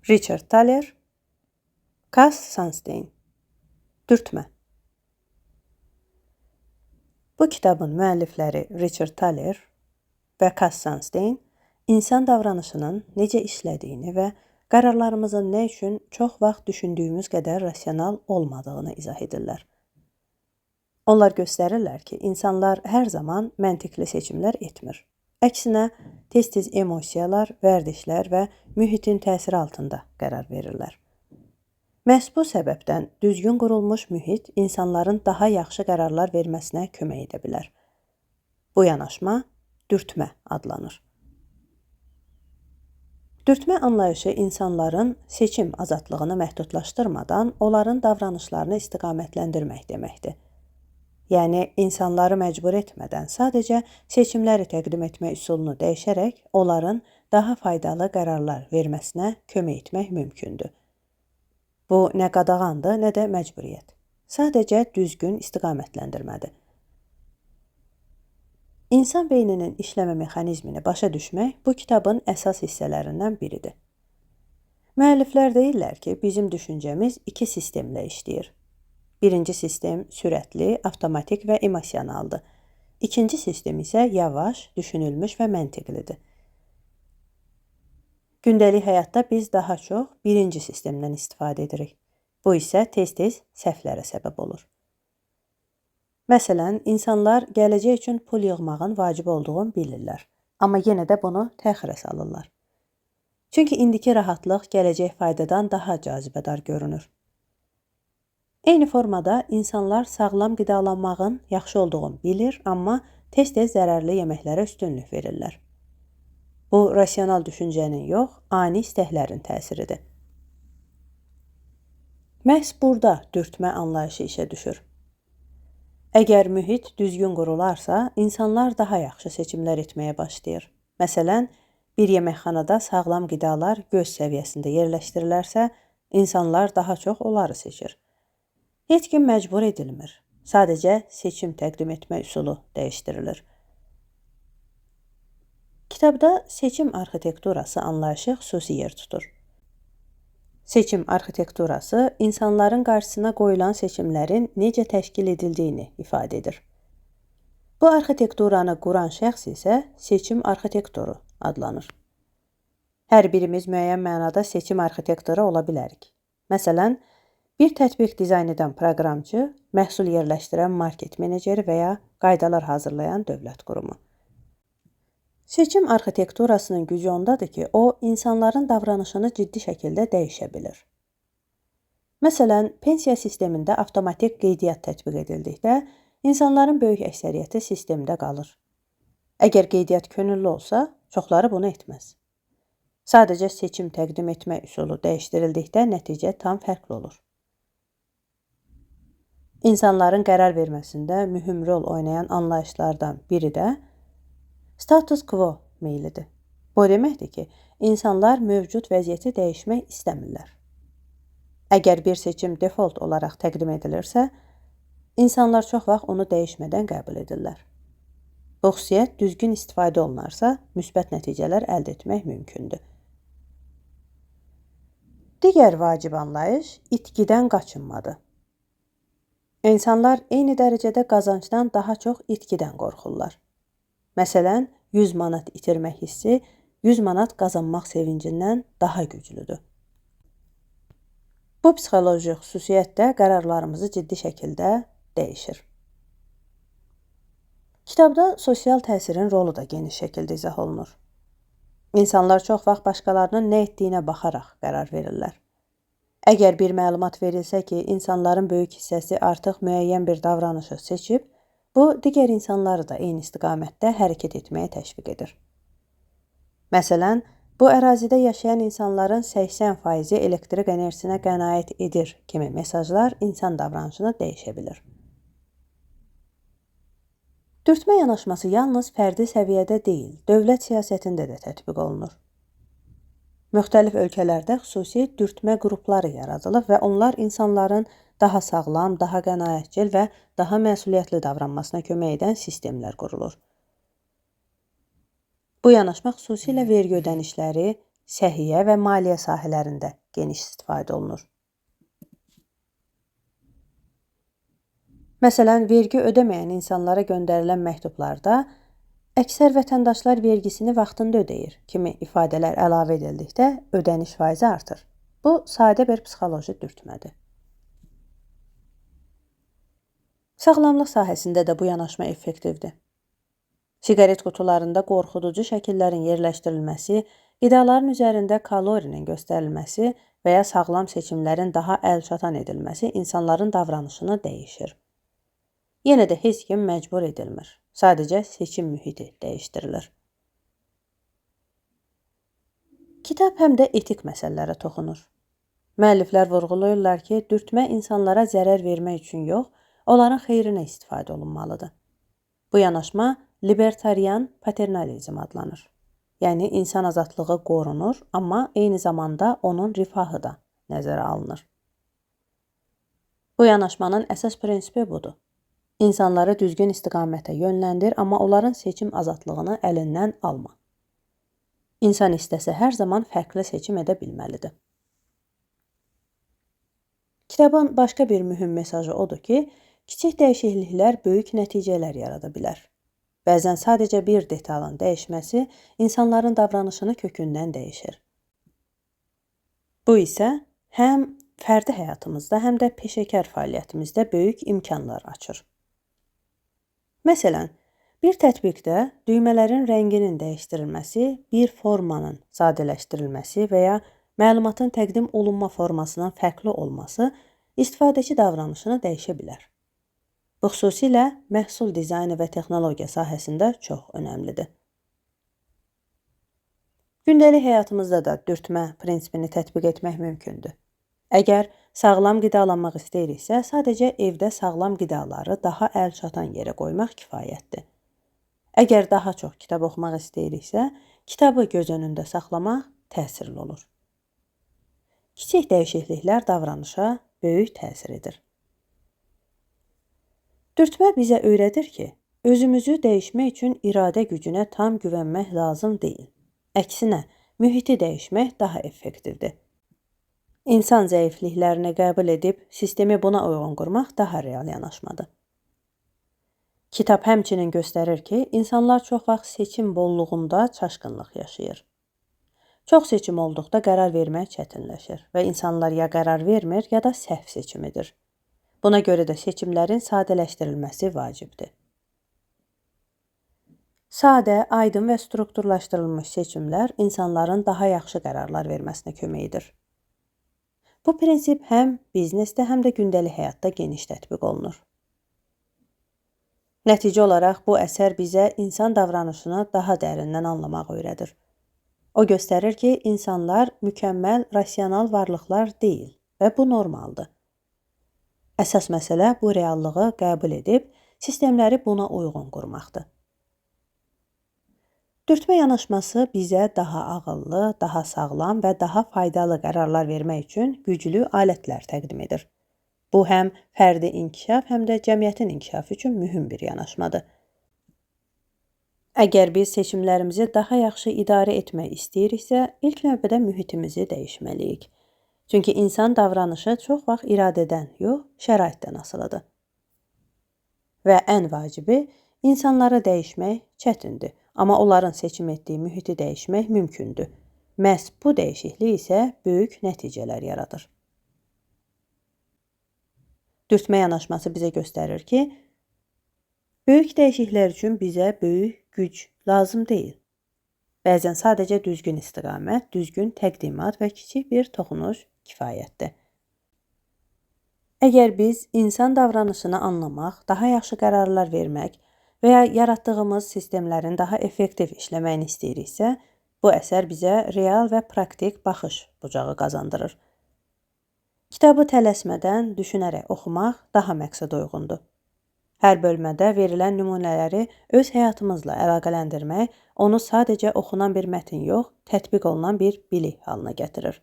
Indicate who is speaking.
Speaker 1: Richard Thaler, Cass Sunstein. Dürtmə. Bu kitabın müəllifləri Richard Thaler və Cass Sunstein insan davranışının necə işlədiyini və qərarlarımızın nə üçün çox vaxt düşündüyümüz qədər rasional olmadığını izah edirlər. Onlar göstərirlər ki, insanlar hər zaman məntiqli seçimlər etmir. Əksinə, tez-tez emosiyalar, vərdişlər və mühitin təsiri altında qərar verirlər. Məhz bu səbəbdən düzgün qurulmuş mühit insanların daha yaxşı qərarlar verməsinə kömək edə bilər. Bu yanaşma dürtmə adlanır. Dürtmə anlayışı insanların seçim azadlığını məhdudlaşdırmadan onların davranışlarını istiqamətləndirmək deməkdir. Yəni, insanları məcbur etmədən sadəcə seçimləri təqdim etmək üsulunu dəyişərək onların daha faydalı qərarlar verməsinə kömək etmək mümkündür. Bu nə qadağandır, nə də məcburiyyət. Sadəcə düzgün istiqamətləndirmədir. İnsan beyninin işləmə mexanizmini başa düşmək bu kitabın əsas hissələrindən biridir. Müəlliflər deyirlər ki, bizim düşüncəmiz iki sistemlə işləyir. Birinci sistem sürətli, avtomatik və emosionaldır. İkinci sistem isə yavaş, düşünülmüş və məntiqlidir. Gündəlik həyatda biz daha çox birinci sistemdən istifadə edirik. Bu isə tez-tez səhvlərə səbəb olur. Məsələn, insanlar gələcək üçün pul yığmağın vacib olduğunu bilirlər, amma yenə də bunu təxirə salırlar. Çünki indiki rahatlıq gələcək faydadan daha cazibədar görünür. Eyni formada insanlar sağlam qidalanmağın yaxşı olduğunu bilir, amma tez-tez zərərli yeməklərə üstünlük verirlər. Bu, rasional düşüncənin yox, ani istəklərin təsiridir. Məhz burada dürtmə anlayışı işə düşür. Əgər mühit düzgün qurularsa, insanlar daha yaxşı seçimlər etməyə başlayır. Məsələn, bir yeməkxanada sağlam qidalar göz səviyyəsində yerləşdirilərsə, insanlar daha çox onları seçir. Heç kim məcbur edilmir. Sadəcə seçim təqdim etmə üsulu dəyişdirilir. Kitabda seçim arxitekturası anlayışı xüsusi yer tutur. Seçim arxitekturası insanların qarşısına qoyulan seçimlərin necə təşkil edildiyini ifadə edir. Bu arxitekturanı quran şəxs isə seçim arxitektoru adlanır. Hər birimiz müəyyən mənada seçim arxitektoru ola bilərik. Məsələn, bir tətbiq dizayn edən proqramçı, məhsul yerləşdirən market meneceri və ya qaydalar hazırlayan dövlət qurumu. Seçim arxitekturasının gücü ondadır ki, o, insanların davranışını ciddi şəkildə dəyişə bilir. Məsələn, pensiya sistemində avtomatik qeydiyyat tətbiq edildikdə, insanların böyük əksəriyyəti sistemdə qalır. Əgər qeydiyyat könüllü olsa, çoxları bunu etməz. Sadəcə seçim təqdim etmə üsulu dəyişdirildikdə nəticə tam fərqli olur. İnsanların qərar verməsində mühüm rol oynayan anlayışlardan biri də status quo meylidir. Bu deməkdir ki, insanlar mövcud vəziyyəti dəyişmək istəmirlər. Əgər bir seçim default olaraq təqdim edilirsə, insanlar çox vaxt onu dəyişmədən qəbul edirlər. Bu xüsusiyyət düzgün istifadə olunarsa, müsbət nəticələr əldə etmək mümkündür. Digər vacib anlayış itkidən qaçınmadır. İnsanlar eyni dərəcədə qazancdan daha çox itkidən qorxurlar. Məsələn, 100 manat itirmək hissi 100 manat qazanmaq sevincindən daha güclüdür. Bu psixoloji xüsusiyyət də qərarlarımızı ciddi şəkildə dəyişir. Kitabda sosial təsirin rolu da geniş şəkildə izah olunur. İnsanlar çox vaxt başqalarının nə etdiyinə baxaraq qərar verirlər. Əgər bir məlumat verilsə ki, insanların böyük hissəsi artıq müəyyən bir davranışı seçib, bu, digər insanları da eyni istiqamətdə hərəkət etməyə təşviq edir. Məsələn, bu ərazidə yaşayan insanların 80% elektrik enerjisinə qənaət edir kimi mesajlar insan davranışını dəyişə bilir. Dürtmə yanaşması yalnız fərdi səviyyədə deyil, dövlət siyasətində də tətbiq olunur. Müxtəlif ölkələrdə xüsusi dürtmə qrupları yaradılıb və onlar insanların daha sağlam, daha qənaətcil və daha məsuliyyətli davranmasına kömək edən sistemlər qurulur. Bu yanaşma xüsusilə vergi ödənişləri, səhiyyə və maliyyə sahələrində geniş istifadə olunur. Məsələn, vergi ödəməyən insanlara göndərilən məktublarda əksər vətəndaşlar vergisini vaxtında ödəyir kimi ifadələr əlavə edildikdə ödəniş faizi artır. Bu, sadə bir psixoloji dürtmədir. Sağlamlıq sahəsində də bu yanaşma effektivdir. Siqaret qutularında qorxuducu şəkillərin yerləşdirilməsi, qidaların üzərində kalorinin göstərilməsi və ya sağlam seçimlərin daha əlçatan edilməsi insanların davranışını dəyişir. Yenə də heç kim məcbur edilmir. Sadəcə seçim mühiti dəyişdirilir. Kitab həm də etik məsələlərə toxunur. Müəlliflər vurğulayırlar ki, dürtmə insanlara zərər vermək üçün yox, onların xeyrinə istifadə olunmalıdır. Bu yanaşma libertarian paternalizm adlanır. Yəni, insan azadlığı qorunur, amma eyni zamanda onun rifahı da nəzərə alınır. Bu yanaşmanın əsas prinsipi budur. İnsanları düzgün istiqamətə yönləndir, amma onların seçim azadlığını əlindən alma. İnsan istəsə hər zaman fərqli seçim edə bilməlidir. Kitabın başqa bir mühüm mesajı odur ki, kiçik dəyişikliklər böyük nəticələr yarada bilər. Bəzən sadəcə bir detalın dəyişməsi insanların davranışını kökündən dəyişir. Bu isə həm fərdi həyatımızda, həm də peşəkar fəaliyyətimizdə böyük imkanlar açır. Məsələn, bir tətbiqdə düymələrin rənginin dəyişdirilməsi, bir formanın sadələşdirilməsi və ya məlumatın təqdim olunma formasının fərqli olması istifadəçi davranışını dəyişə bilər. Bu xüsusilə məhsul dizaynı və texnologiya sahəsində çox önəmlidir. Gündəlik həyatımızda da dürtmə prinsipini tətbiq etmək mümkündür. Əgər sağlam qidalanmaq istəyiriksə, sadəcə evdə sağlam qidaları daha əlçatan yerə qoymaq kifayətdir. Əgər daha çox kitab oxumaq istəyiriksə, kitabı göz önündə saxlamaq təsirli olur. Kiçik dəyişikliklər davranışa böyük təsir edir. Dürtmə bizə öyrədir ki, özümüzü dəyişmək üçün iradə gücünə tam güvənmək lazım deyil. Əksinə, mühiti dəyişmək daha effektivdir. İnsan zəifliklərini qəbul edib, sistemi buna uyğun qurmaq daha real yanaşmadır. Kitab həmçinin göstərir ki, insanlar çox vaxt seçim bolluğunda çaşqınlıq yaşayır. Çox seçim olduqda qərar vermək çətinləşir və insanlar ya qərar vermir, ya da səhv seçim edir. Buna görə də seçimlərin sadələşdirilməsi vacibdir. Sadə, aydın və strukturlaşdırılmış seçimlər insanların daha yaxşı qərarlar verməsinə kömək edir. Bu prinsip həm biznesdə, həm də gündəlik həyatda geniş tətbiq olunur. Nəticə olaraq bu əsər bizə insan davranışını daha dərindən anlamaq öyrədir. O göstərir ki, insanlar mükəmməl, rasional varlıqlar deyil və bu normaldır. Əsas məsələ bu reallığı qəbul edib, sistemləri buna uyğun qurmaqdır. Dürtmə yanaşması bizə daha ağıllı, daha sağlam və daha faydalı qərarlar vermək üçün güclü alətlər təqdim edir. Bu həm fərdi inkişaf, həm də cəmiyyətin inkişafı üçün mühüm bir yanaşmadır. Əgər biz seçimlərimizi daha yaxşı idarə etmək istəyiriksə, ilk növbədə mühitimizi dəyişməliyik. Çünki insan davranışı çox vaxt iradədən, yox, şəraitdən asılıdır. Və ən vacibi, insanları dəyişmək çətindir. Amma onların seçim etdiyi mühiti dəyişmək mümkündür. Məhz bu dəyişiklik isə böyük nəticələr yaradır. Dürtmə yanaşması bizə göstərir ki, böyük dəyişikliklər üçün bizə böyük güc lazım deyil. Bəzən sadəcə düzgün istiqamət, düzgün təqdimat və kiçik bir toxunuş kifayətdir. Əgər biz insan davranışını anlamaq, daha yaxşı qərarlar vermək və ya yaratdığımız sistemlərin daha effektiv işləməyini istəyiriksə, bu əsər bizə real və praktik baxış bucağı qazandırır. Kitabı tələsmədən, düşünərək oxumaq daha məqsəd uyğundur. Hər bölmədə verilən nümunələri öz həyatımızla əlaqələndirmək onu sadəcə oxunan bir mətin yox, tətbiq olunan bir bilik halına gətirir.